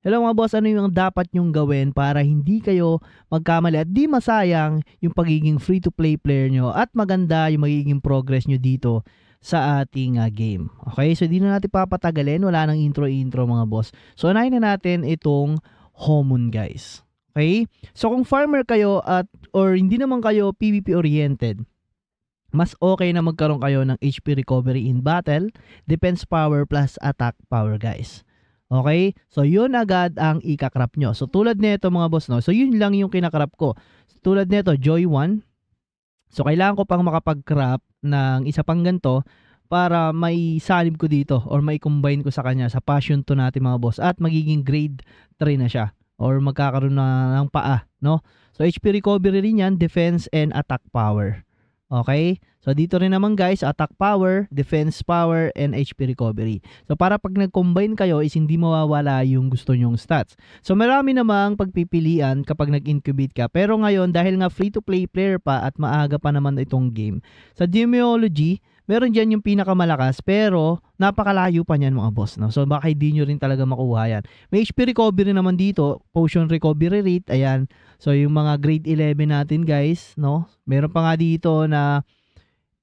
Hello mga boss, ano yung dapat nyong gawin para hindi kayo magkamali at di masayang yung pagiging free-to-play player nyo at maganda yung magiging progress nyo dito sa ating game. Okay, so di na natin papatagalin, wala nang intro-intro mga boss. So unahin na natin itong Homon guys. Okay, so kung farmer kayo at or hindi naman kayo PvP oriented, mas okay na magkaroon kayo ng HP recovery in battle, defense power plus attack power guys. Okay? So, yun agad ang ikakrap nyo. So, tulad nito mga boss, no? So, yun lang yung kinakrap ko. So, tulad nito, Joy 1. So, kailangan ko pang makapag-crop ng isa pang ganito para may salib ko dito or may combine ko sa kanya sa passion to natin mga boss at magiging grade 3 na siya or magkakaroon na ng paa, no? So, HP recovery rin yan, defense and attack power. Okay? So, dito rin naman guys, attack power, defense power, and HP recovery. So, para pag nag-combine kayo is hindi mawawala yung gusto nyong stats. So, marami namang pagpipilian kapag nag-incubate ka. Pero ngayon, dahil nga free-to-play player pa at maaga pa naman itong game, sa Genealogy, meron dyan yung pinakamalakas pero napakalayo pa niyan mga boss. No? So, baka hindi nyo rin talaga makuha yan. May HP recovery naman dito, potion recovery rate, ayan. So, yung mga grade 11 natin guys, no? Meron pa nga dito na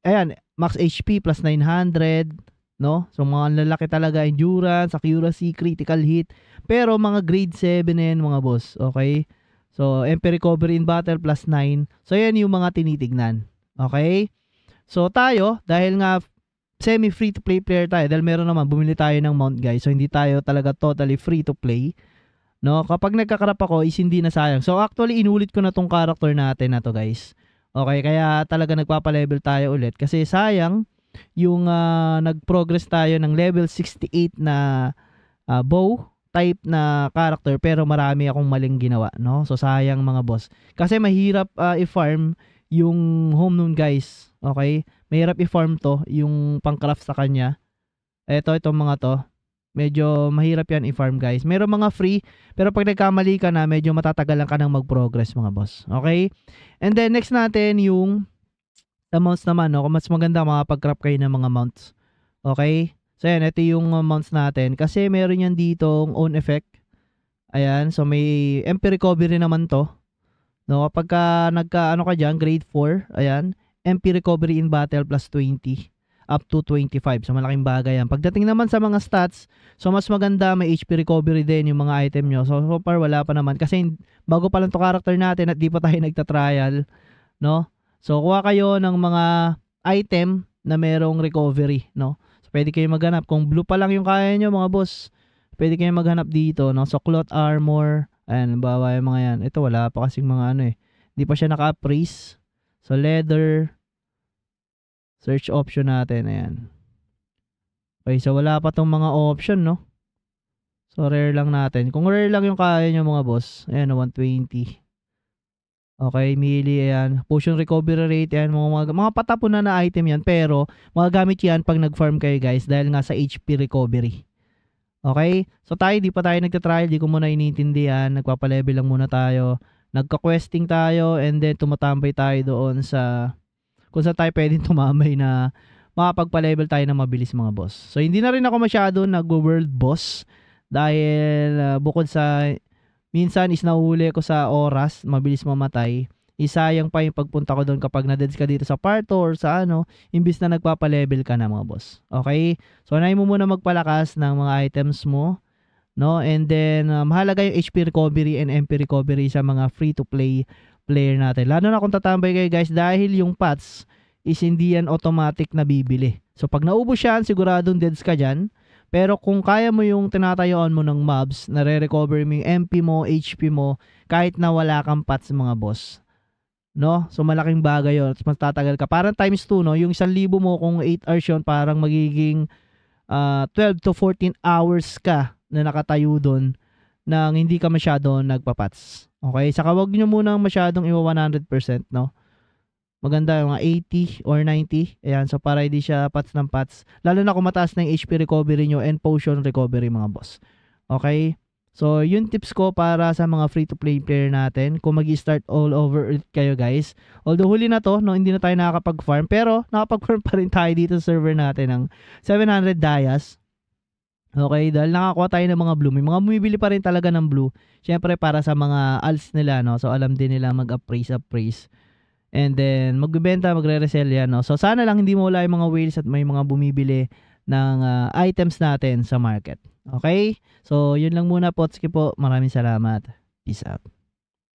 ayan, max HP plus 900, no? So, mga lalaki talaga, endurance, accuracy, critical hit. Pero, mga grade 7 na yan, mga boss. Okay? So, MP recovery in battle plus 9. So, yan yung mga tinitignan. Okay? So, tayo, dahil nga semi-free to play player tayo, dahil meron naman, bumili tayo ng mount, guys. So, hindi tayo talaga totally free to play. No? Kapag nagkakarap ako, is hindi na sayang. So, actually, inulit ko na tong character natin na to, guys. Okay, kaya talaga nagpapa-level tayo ulit kasi sayang yung nag-progress tayo ng level 68 na bow type na character pero marami akong maling ginawa, no? So sayang mga boss. Kasi mahirap i-farm yung home nun guys. Okay? Mahirap i-farm to yung pang-craft sa kanya. Itong mga to. Medyo mahirap yan i-farm guys. Meron mga free, pero pag nagkamali ka na, medyo matatagalan ka nang mag-progress mga boss. Okay? And then next natin yung mounts naman. No? Kung mas maganda makapag-crop kayo ng mga mounts. Okay? So yan, ito yung mounts natin. Kasi meron yan ditong own effect. Ayan, so may MP recovery naman to. No? Kapag nagka-ano ka dyan, grade 4. Ayan, MP recovery in battle plus 20. Up to 25. So, malaking bagay yan. Pagdating naman sa mga stats, so mas maganda, may HP recovery din yung mga item nyo. So far, wala pa naman. Kasi bago pa lang to character natin at di pa tayo nagta-trial. No? So, kuha kayo ng mga item na merong recovery. No? So, pwede kayo maghanap. Kung blue pa lang yung kaya nyo, mga boss, pwede kayo maghanap dito. No? So, cloth armor. Ayan, bawa yung mga yan. Ito, wala pa kasing mga ano eh. Di pa siya naka-appraise. So, leather. Search option natin, ayan. Okay, so wala pa tong mga option, no? So, rare lang natin. Kung rare lang yung kaya nyo mga boss, ayan, 120. Okay, melee, ayan. Potion recovery rate, ayan. Mga patapon na item yan, pero magagamit yan pag nag-farm kayo, guys, dahil nga sa HP recovery. Okay? So, di pa tayo nagtatrial, di ko muna iniintindihan. Nagpapalevel lang muna tayo. Nagka-questing tayo, and then tumatambay tayo doon sa kung saan tayo pwedeng tumambay na makapagpa-level tayo ng mabilis mga boss. So, hindi na rin ako masyado nag-world boss dahil bukod sa minsan is nauuli ko sa oras, mabilis mamatay. Isayang pa yung pagpunta ko doon kapag na-deads ka dito sa part 2 or sa imbis na nagpapa-level ka na mga boss. Okay? So, unahin mo muna magpalakas ng mga items mo. No? And then, mahalaga yung HP recovery and MP recovery sa mga free-to-play player natin. Lalo na kung tatambay kayo guys dahil yung pots is hindi yan automatic na bibili. So pag naubos yan, siguradong deads ka dyan. Pero kung kaya mo yung tinatayuan mo ng mobs, nare-recover mo yung MP mo, HP mo, kahit na wala kang pots mga boss. No? So malaking bagay yun. Mas tatagal ka. Parang times 2, no? Yung 1,000 mo kung 8 hours yun, parang magiging 12 to 14 hours ka na nakatayo doon nang hindi ka masyado nagpapats. Okay? Saka wag nyo munang masyadong iwa 100%, no? Maganda yung mga 80 or 90. Ayan, so para hindi siya pats ng pats. Lalo na kung mataas na yung HP recovery nyo and potion recovery mga boss. Okay? So, yun tips ko para sa mga free-to-play player natin. Kung mag-start all over kayo guys. Although huli na to, no, hindi na tayo nakakapag-farm. Pero nakapag-farm pa rin tayo dito sa server natin ng 700 Dias. Okay, dahil nakakuha tayo ng mga blue, may mga bumibili pa rin talaga ng blue. Siyempre para sa mga alts nila, no? So alam din nila mag-appraise. And then magbebenta, magre-resell yan, no? So sana lang hindi mawala yung mga whales at may mga bumibili ng items natin sa market. Okay? So yun lang muna, Potski po. Maraming salamat. Peace out.